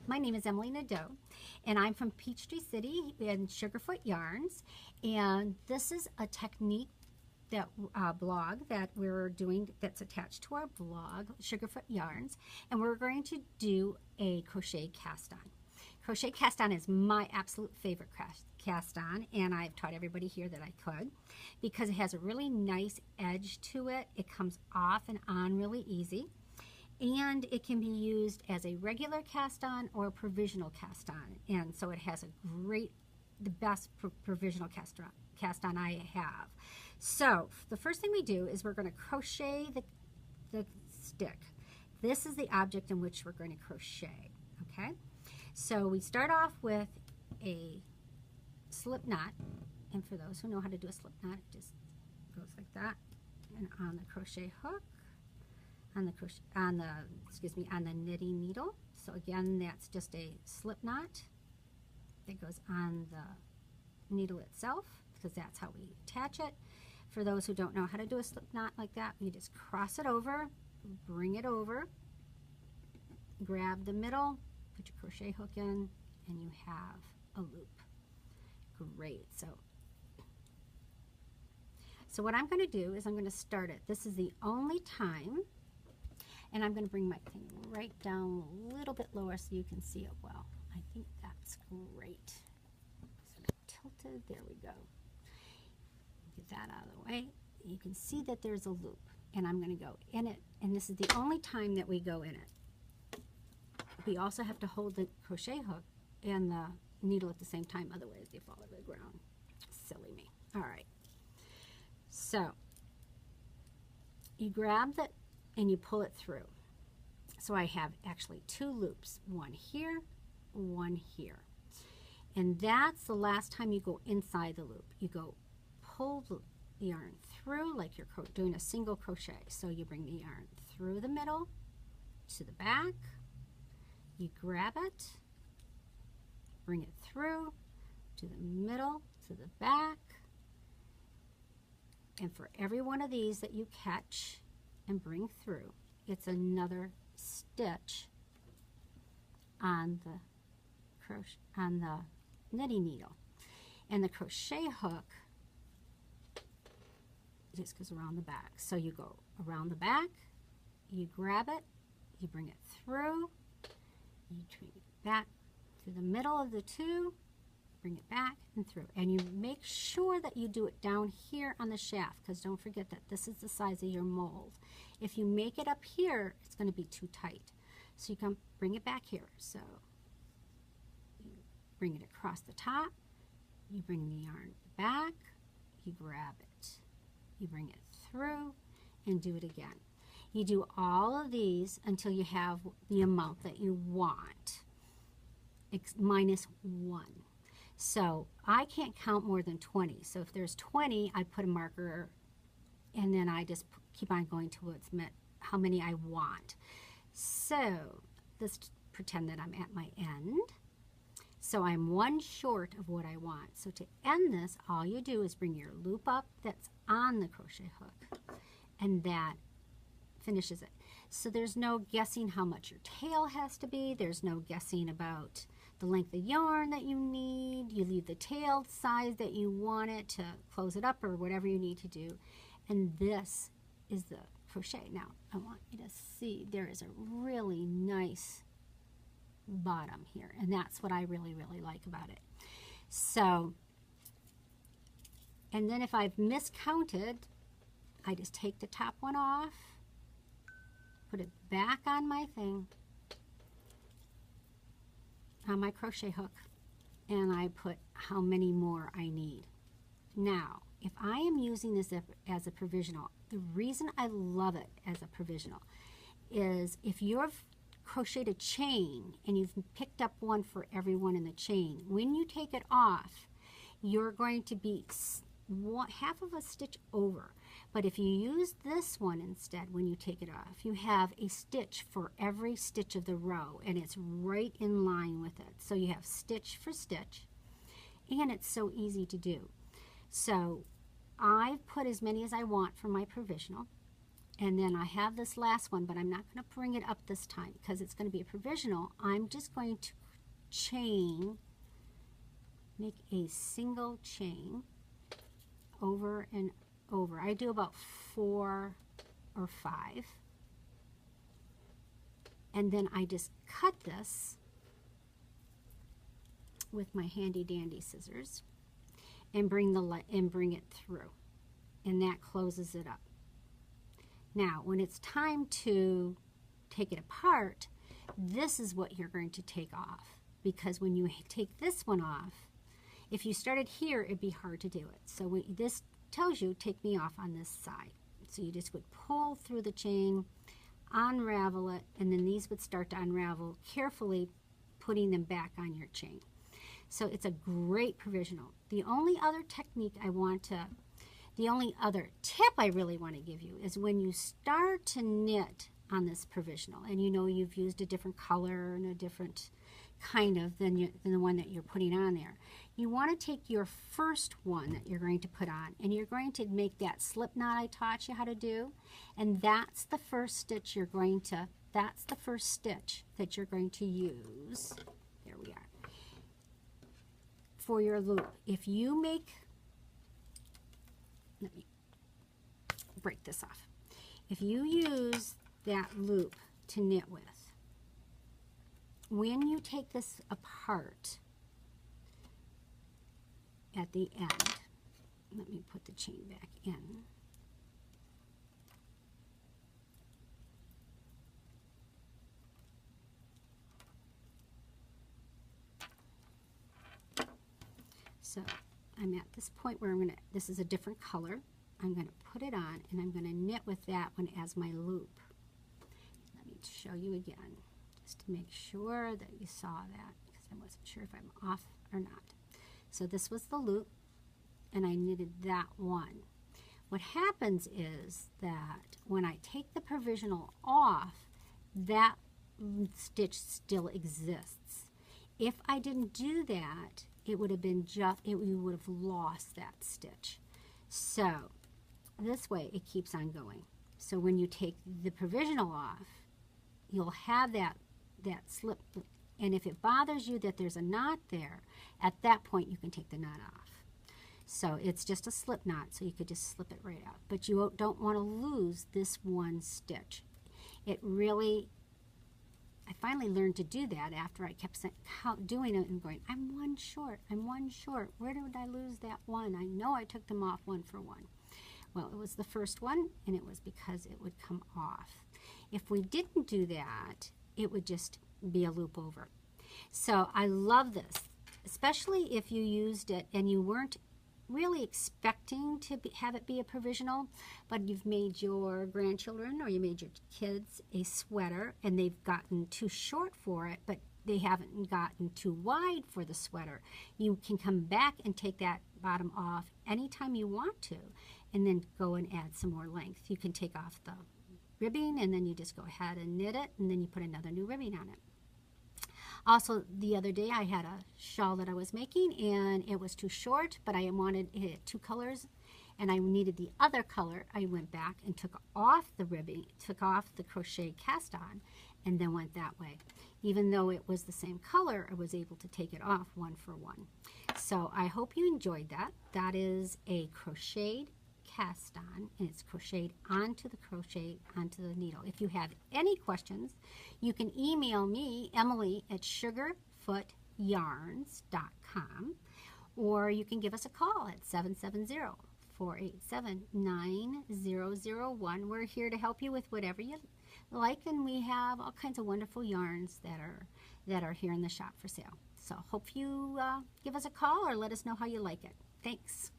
My name is Emily Nadeau, and I'm from Peachtree City in Sugarfoot Yarns, and this is a technique that blog that we're doing that's attached to our blog, Sugarfoot Yarns, and we're going to do a crochet cast on. Crochet cast on is my absolute favorite cast on, and I've taught everybody here that I could because it has a really nice edge to it. It comes off and on really easy. And it can be used as a regular cast on or a provisional cast on. And so it has the best provisional cast on I have. So the first thing we do is we're going to crochet the stick. This is the object in which we're going to crochet, okay? So we start off with a slip knot. And for those who know how to do a slip knot, it just goes like that. And on the crochet hook, on the knitting needle. So again, that's just a slip knot that goes on the needle itself because that's how we attach it. For those who don't know how to do a slip knot like that, you just cross it over, bring it over, grab the middle, put your crochet hook in, and you have a loop. Great. So what I'm going to do is I'm going to start it. This is the only time. And I'm going to bring my thing right down a little bit lower so you can see it well. I think that's great. So tilted, there we go. Get that out of the way. You can see that there's a loop, and I'm going to go in it, and this is the only time that we go in it. We also have to hold the crochet hook and the needle at the same time, otherwise they fall to the ground. Silly me. All right. So you grab the and you pull it through. So I have actually two loops, one here, one here. And that's the last time you go inside the loop. You go pull the yarn through like you're doing a single crochet. So you bring the yarn through the middle to the back, you grab it, bring it through to the middle, to the back, and for every one of these that you catch and bring through, it's another stitch on the knitting needle. And the crochet hook just goes around the back. So you go around the back, you grab it, you bring it through, you bring it back through the middle of the two, bring it back and through. And you make sure that you do it down here on the shaft, because don't forget that this is the size of your mold. If you make it up here, it's going to be too tight. So you can bring it back here. So you bring it across the top, you bring the yarn back, you grab it, you bring it through, and do it again. You do all of these until you have the amount that you want, minus 1. So I can't count more than 20. So if there's 20, I put a marker, and then I just keep on going to what's meant, how many I want. So let's pretend that I'm at my end. So I'm one short of what I want. So to end this, all you do is bring your loop up that's on the crochet hook, and that finishes it. So there's no guessing how much your tail has to be. There's no guessing about the length of yarn that you need. You leave the tail size that you want it to close it up or whatever you need to do. And this is the crochet. Now, I want you to see there is a really nice bottom here, and that's what I really, really like about it. So, and then if I've miscounted, I just take the top one off, put it back on my thing, on my crochet hook, and I put how many more I need. Now, if I am using this as a provisional, the reason I love it as a provisional is if you've crocheted a chain and you've picked up one for every one in the chain, when you take it off, you're going to be half of a stitch over. But if you use this one instead, when you take it off, you have a stitch for every stitch of the row, and it's right in line with it. So you have stitch for stitch, and it's so easy to do. So I've put as many as I want for my provisional, And then I have this last one, but I'm not going to bring it up this time because it's going to be a provisional. I'm just going to chain, make a single chain over and over. I do about 4 or 5. And then I just cut this with my handy dandy scissors and bring it through. And that closes it up. Now, when it's time to take it apart, this is what you're going to take off. Because when you take this one off, if you started here, it'd be hard to do it. So this tells you, take me off on this side. So you just would pull through the chain, unravel it, and then these would start to unravel, carefully putting them back on your chain. So it's a great provisional. The only other tip I really want to give you is when you start to knit on this provisional, and you know you've used a different color and a different kind of than the one that you're putting on there, you want to take your first one that you're going to put on, and you're going to make that slip knot I taught you how to do, and that's the first stitch that you're going to use. There we are. For your loop. If you make, let me break this off. If you use that loop to knit with, when you take this apart at the end, let me put the chain back in. So I'm at this point where this is a different color. I'm going to put it on and I'm going to knit with that one as my loop. Let me show you again, just to make sure that you saw that, because I wasn't sure if I'm off or not. So this was the loop, and I knitted that one. What happens is that when I take the provisional off, that stitch still exists. If I didn't do that, it would have been you would have lost that stitch. So this way it keeps on going. So when you take the provisional off, you'll have that slip, and if it bothers you that there's a knot there, at that point you can take the knot off. So it's just a slip knot, so you could just slip it right out. But you don't want to lose this one stitch. It really, I finally learned to do that after I kept doing it and going, I'm one short, where did I lose that one? I know I took them off one for one. Well, it was the first one, and it was because it would come off. If we didn't do that, it would just be a loop over. So I love this, especially if you used it and you weren't really expecting to have it be a provisional, but you've made your grandchildren or you made your kids a sweater and they've gotten too short for it, but they haven't gotten too wide for the sweater. You can come back and take that bottom off anytime you want to, and then go and add some more length. You can take off the ribbing, and then you just go ahead and knit it, and then you put another new ribbing on it. Also, the other day I had a shawl that I was making, and it was too short, but I wanted it had 2 colors, and I needed the other color. I went back and took off the ribbing, took off the crochet cast on, and then went that way. Even though it was the same color, I was able to take it off one for one. So I hope you enjoyed that. That is a crocheted cast on, and it's crocheted onto the needle. If you have any questions, you can email me, Emily, at sugarfootyarns.com, or you can give us a call at 770-487-9001. We're here to help you with whatever you like, and we have all kinds of wonderful yarns that are here in the shop for sale. So hope you give us a call or let us know how you like it. Thanks.